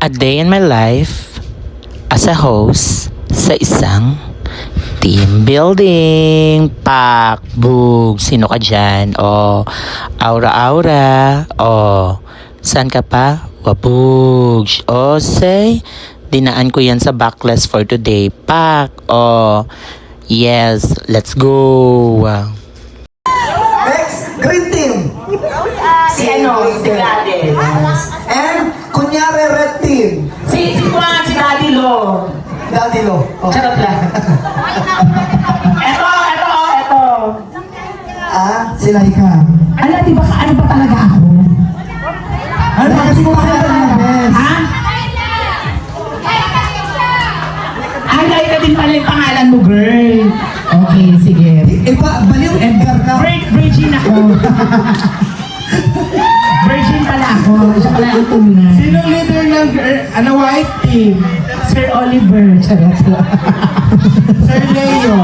A day in my life as a host sa isang team building. Pakbog! Sino ka dyan? O, aura-aura. O, saan ka pa? Wabog! O, say, dinaan ko yan sa backlist for today. Pak! O, yes, let's go! Next, green team. Si Gladys. And, kunyari, red team. Si Daddy Lo. Daddy Lo. Oh. Charot lang. Eto. Sila ika. Ala, di ba ano ba talaga ako? Ano ba kasi kung kaya best? Ha? Ay, ka din pala yung pangalan mo, girl. Okay, sige. Iba, baliw Edgar na. Virgin ako. Virgin pala ako. Siya pala ang tunay. Sino leader ng white team? Sir Oliver. Charot lang. Sir Leo.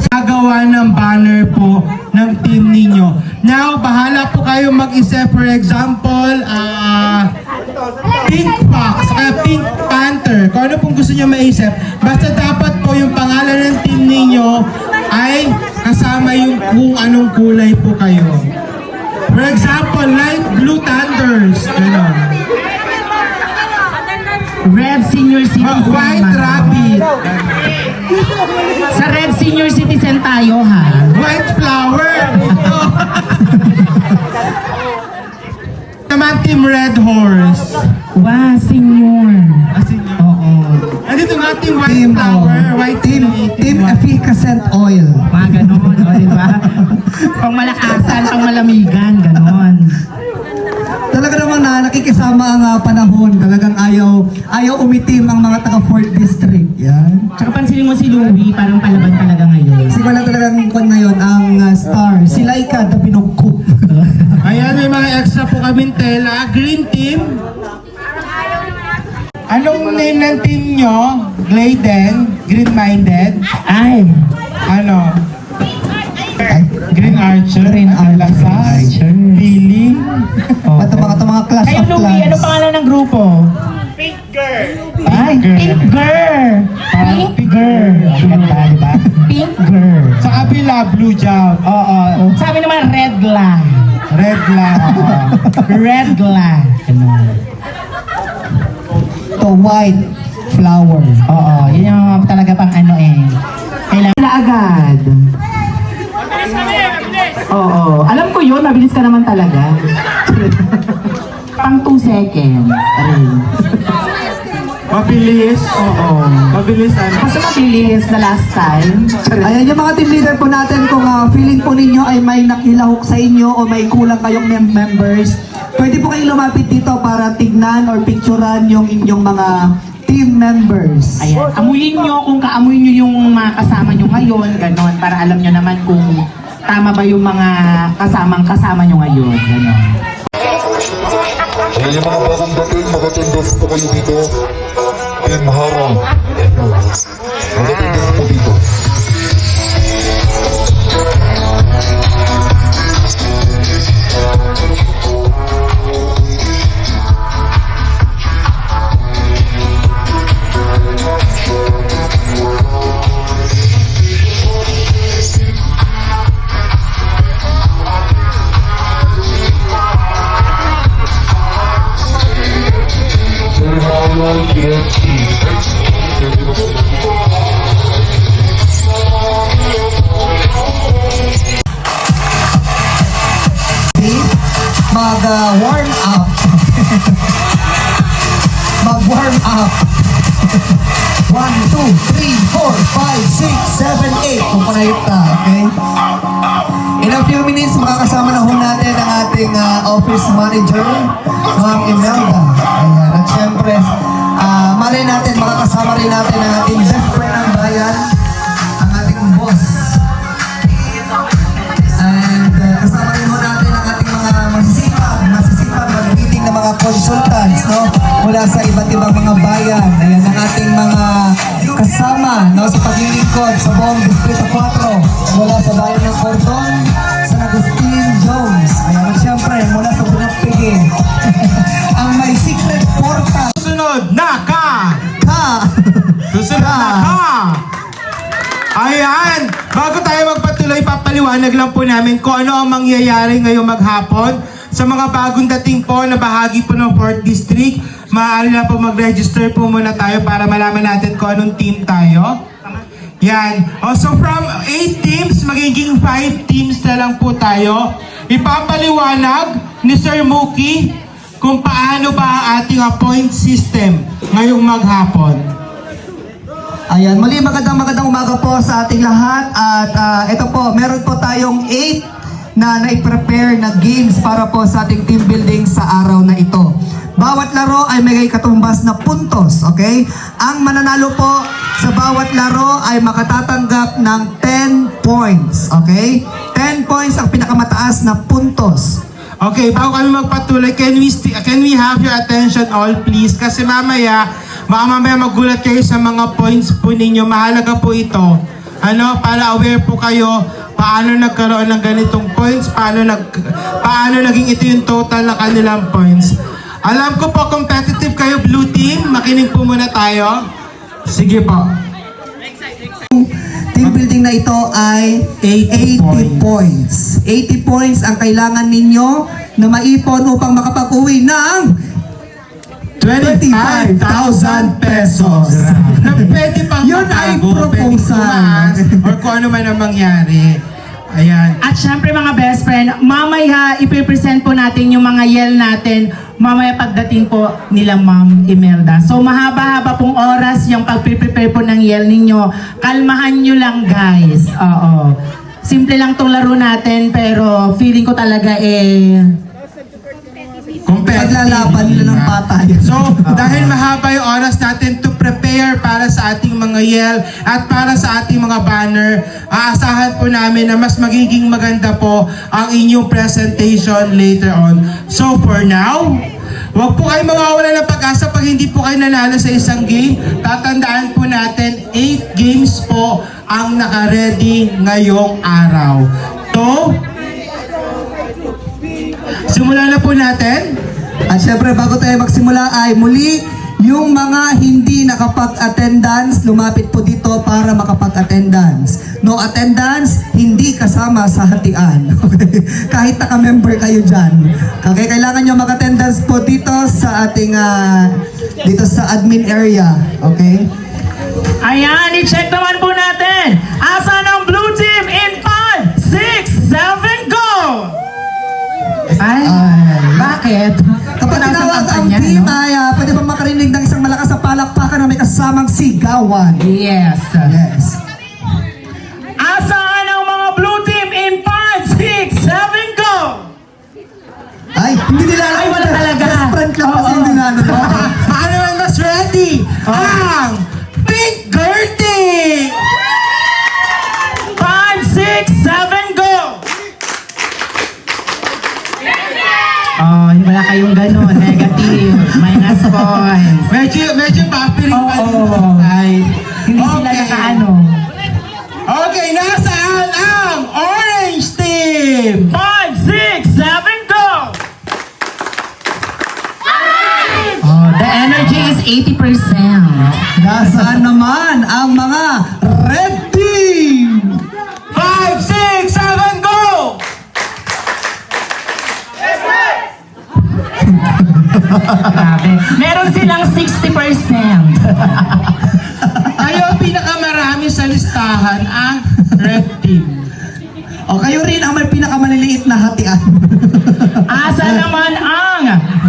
Gagawa ng banner po ng team ninyo. Now, bahala po kayo mag-isip. For example, Pink Fox, Pink Panther. Kung ano pong gusto nyo maisip. Basta dapat po yung pangalan ng team ninyo ay kasama yung kung anong kulay po kayo. For example, light blue Thunders. Ganon. Red Senior Citizen. White Rabbit. Sa Red Senior Citizen tayo, ha? White Flower. Naman Team Red Horse. Wow, Senior. Oo. Andito nga Team White Team, Flower. White Team, team efficacent oil. Mga ganon, o diba? Pang malakasan, pang malamigan, ganon. Talaga naman nakikisama ang panahon. Talagang ayaw umitim ang mga taga 4th District. Yan. Tsaka pansinin mo si Louie, parang palaban talaga ngayon. Kasi wala talagang kon ngayon ang star. Si Laika, the pinugkup. Ayan, may mga extra po kaming tela. Green Team. Anong name ng team nyo? Gladen? Green-minded? Ay, Ano? Green Archer? Green Archer? Lily? At mga class kayo of Louie, ano clans. pangalan ng grupo? Ay, Pink Girl. Pink Girl. Ganda, diba? Pink Girl. Sa kabila, Blue Jam. Oo. Sabi naman, Red Gla. Red Lag. Red Gla. Ganon. To white flower. Oo, yun yung talaga pang ano eh. Kailangan na agad. Oo, alam ko yun, mabilis ka naman talaga. Pang 2 seconds. Aray. Mabilis. Oo. Mabilis ano? Kasi mabilis na last time. Ayan yung mga team leader po natin kung feeling po ninyo ay may nakilahok sa inyo o may kulang kayong members. Pwede po kayong lumapit dito para tignan or picturean yung inyong mga team members. Ayan, amuyin nyo kung kaamuy nyo yung mga kasama nyo ngayon, ganon, para alam nyo naman kung tama ba yung mga kasama nyo ngayon, ganon. Kaya yung mga bagong dating, mag-attendance po kayo dito. Team Harang. Mag-attendance po dito. Team Harang, Mag-warm up. Mag-warm up. 1, 2, 3, 4, 5, 6, 7, 8. Pupunayot na, okay? In a few minutes, makakasama na ho natin ang ating office manager, Ma'am Imelda. Ayan. At syempre, malay natin, makakasama rin natin ang ating best friend ng bayan, ang ating boss. And kasama rin ho natin ang ating mga masisipag mag-meeting ng mga consultants, no? Mula sa iba't ibang mga bayan. Ayan ang ating mga kasama, no? Sa paglilingkod sa buong Distrito 4. Mula sa bayan ng Cordon, San Agustin, Jones. Ayan, at syempre, mula sa Bunapigi, ipapaliwanag lang po namin kung ano ang mangyayari ngayong maghapon. Sa mga bagong dating po na bahagi po ng 4th District, maaari na po mag-register po muna tayo para malaman natin kung anong team tayo. Yan. So from 8 teams, magiging 5 teams na lang po tayo. Ipapaliwanag ni Sir Mookie kung paano ba ang ating point system ngayong maghapon. Ayan, muli magandang umaga po sa ating lahat. At ito po, meron po tayong 8 na nai-prepare na games para po sa ating team building sa araw na ito. Bawat laro ay may katumbas na puntos, okay? Ang mananalo po sa bawat laro ay makatatanggap ng 10 points, okay? 10 points ang pinakamataas na puntos. Okay, bago kami magpatuloy, can we have your attention all please? Kasi mamaya magulat kayo sa mga points po ninyo. Mahalaga po ito. Para aware po kayo paano nagkaroon ng ganitong points, paano naging ito yung total na kanilang points. Alam ko po competitive kayo, blue team. Makinig po muna tayo. Sige po. Team building na ito ay 80 points. 80 points ang kailangan ninyo na maipon upang makapag-uwi ng 25,000 pesos. Na pwede pang Yun ay matago, pwede proposal. tumaas, or kung ano man ang mangyari. Ayan. At syempre mga best friend, mamaya ipipresent po natin yung mga yell natin mamaya pagdating po nila Ma'am Imelda. So mahaba-haba pong oras yung pag-prepare po ng yell ninyo. Kalmahan nyo lang guys. Oo. Simple lang tong laro natin pero feeling ko talaga Paglalaban nila ng patay. So, dahil mahaba yung oras natin to prepare para sa ating mga yell at para sa ating mga banner, aasahan po namin na mas magiging maganda po ang inyong presentation later on. So, for now, huwag po kayo mawawala ng pag-asa pag hindi po kayo nanalo sa isang game. Tatandaan po natin, 8 games po ang naka-ready ngayong araw. So, simulan na po natin. At syempre, bago tayo magsimula ay muli, yung mga hindi nakapag-attendance, lumapit po dito para makapag-attendance. No attendance, hindi kasama sa hatian. Okay? Kahit naka-member kayo dyan. Okay, kailangan nyo mag-attendance po dito sa ating, dito sa admin area. Okay? Ayan, i-check naman po natin. Asan ang blue team in 5, 6, 7, go! Ay, bakit? Kapag tinawag ang team ay pwede ba makarinig ng isang malakas na palakpakan na may kasamang sigawan? Yes. Yes. Asan ang mga blue team in 5, 6, 7, go! Ay, hindi nila alam. Ay, wala talaga. Best friend lang kasi Oo. hindi na ano. Paano naman mas ready? Ang Pink Gertie! 5, 6, 7, go! Oh, wala kayong ganun. Negative. Minus points. Medyo papiling pa Oo. dito. Ay. Hindi sila Okay. nakaano. Okay, nasaan ang orange team? 5, 6, 7, go! Oh, the energy is 80%. Nasaan naman ang mga red team? 5, 6, 7, go! Grabe. Meron silang 60%. Kayo ang pinakamarami sa listahan, ang red team. O kayo rin ang may pinakamaliliit na hatian. Asa naman ang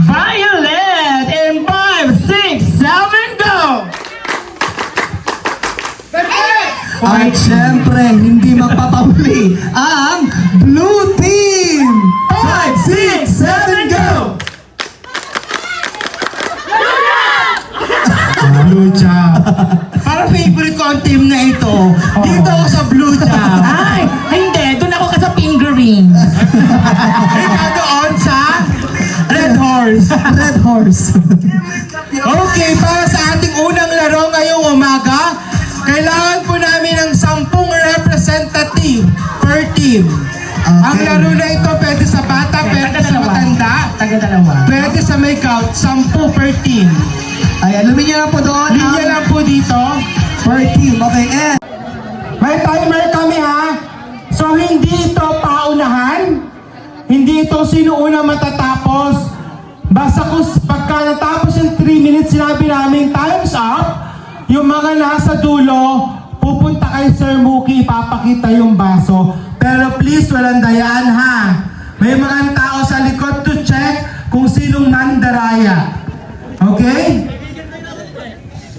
violet in 5, 6, 7, go! At syempre, hindi magpapahuli ang blue team! 5, 6, 7, go! Blue Jam. Parang favorite ko ang team na ito. Dito ako sa Blue Jam. Ay, hindi. Doon ako ka sa fingering. Ikaw doon sa Red Horse. Red horse. Okay, para sa ating unang laro ngayong umaga, kailangan po namin ng 10 representative per team. Ang laro na ito pwede sa bata, pwede sa matanda, Taga-dalawa. pwede sa may count, 10 per team. Ayan, luminya lang po doon. Linya lang po dito. Per team. Okay, and May timer kami ha. So hindi ito paunahan, hindi ito sino una matatapos. Basta kung pagka natapos yung 3 minutes, sinabi namin time's up, yung mga nasa dulo, pupunta kay Sir Mookie, ipapakita yung baso. Pero please, walang dayaan ha. May mga tao sa likod to check kung sinong mandaraya. Okay?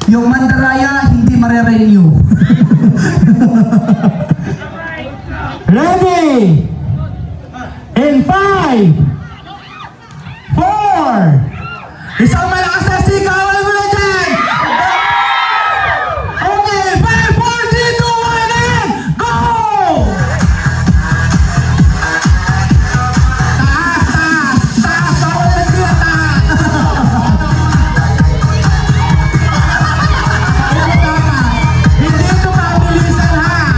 Yung mandaraya, hindi mare-renew. Ready? In 5, 4, isang malakas na sigaw, alam mo na dyan! Okay, 5, 4, 3, 2, 1, and go! Taas, taas, taas, ako na nagtira, Hindi ito mabilisan ha!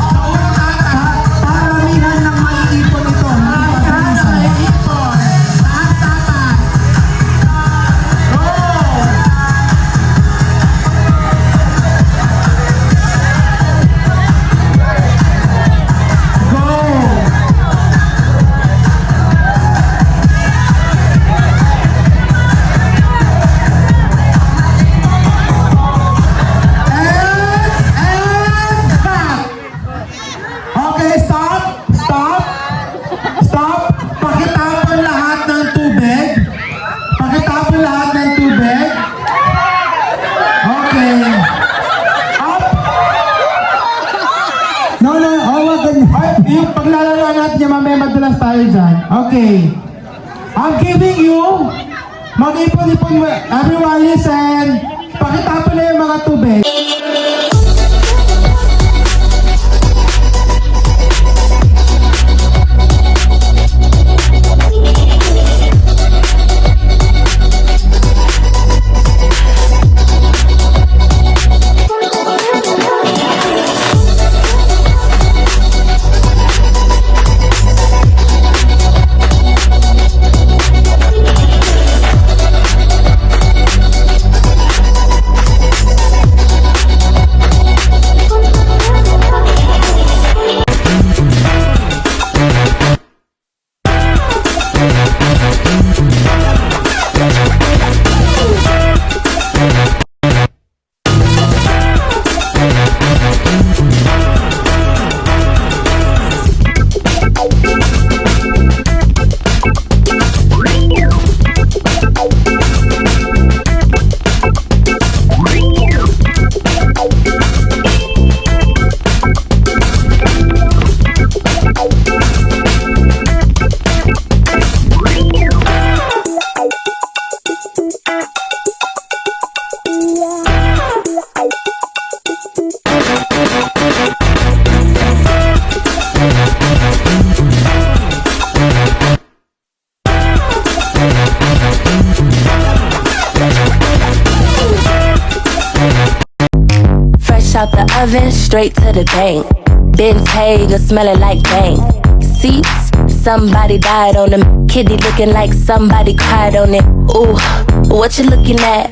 Sa unang tataas, Paramihan ng maiipon ito. taas na ipon. Taas, taas. Go! Go! And back! Okay, stop! Stop! Stop! Pakitapon lahat ng tubig. Pakitapon lahat ng tubig. Okay. Up! No, wag ganyan. Ay, yung paglalaroan natin yung mamaya madulas tayo dyan. Okay. I'm giving you, mag-ipon-ipon mo. Everyone listen. Pakitapon na yung mga tubig. Fresh out the oven, straight to the bank. Bentayga smelling like bank. Seats, somebody died on them. Kitty looking like somebody cried on it. Ooh, what you looking at?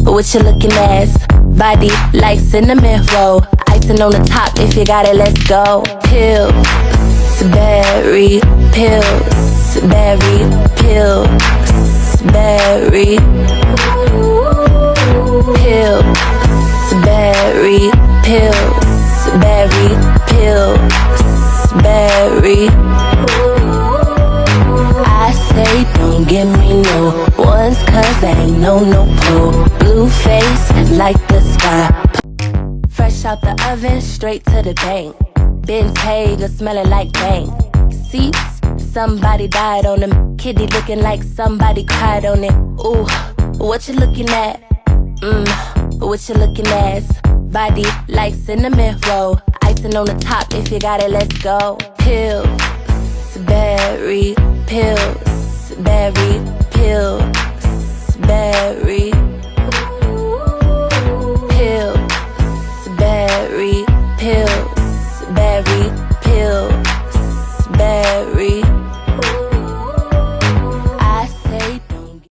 What you looking at? Body like cinnamon roll. Icing on the top, if you got it, let's go. Pillsbury, Pillsbury, Pillsbury. Pillsbury, Pillsbury, Pillsbury. I say don't give me no ones, cause I ain't no pull. Blue face like the sky. Fresh out the oven, straight to the bank. Bentayga smelling like bank. Seats, somebody died on them. Kitty looking like somebody cried on it. Ooh, what you looking at? What you looking at? Body like cinnamon roll. Icing on the top, if you got it, let's go. Pillsbury,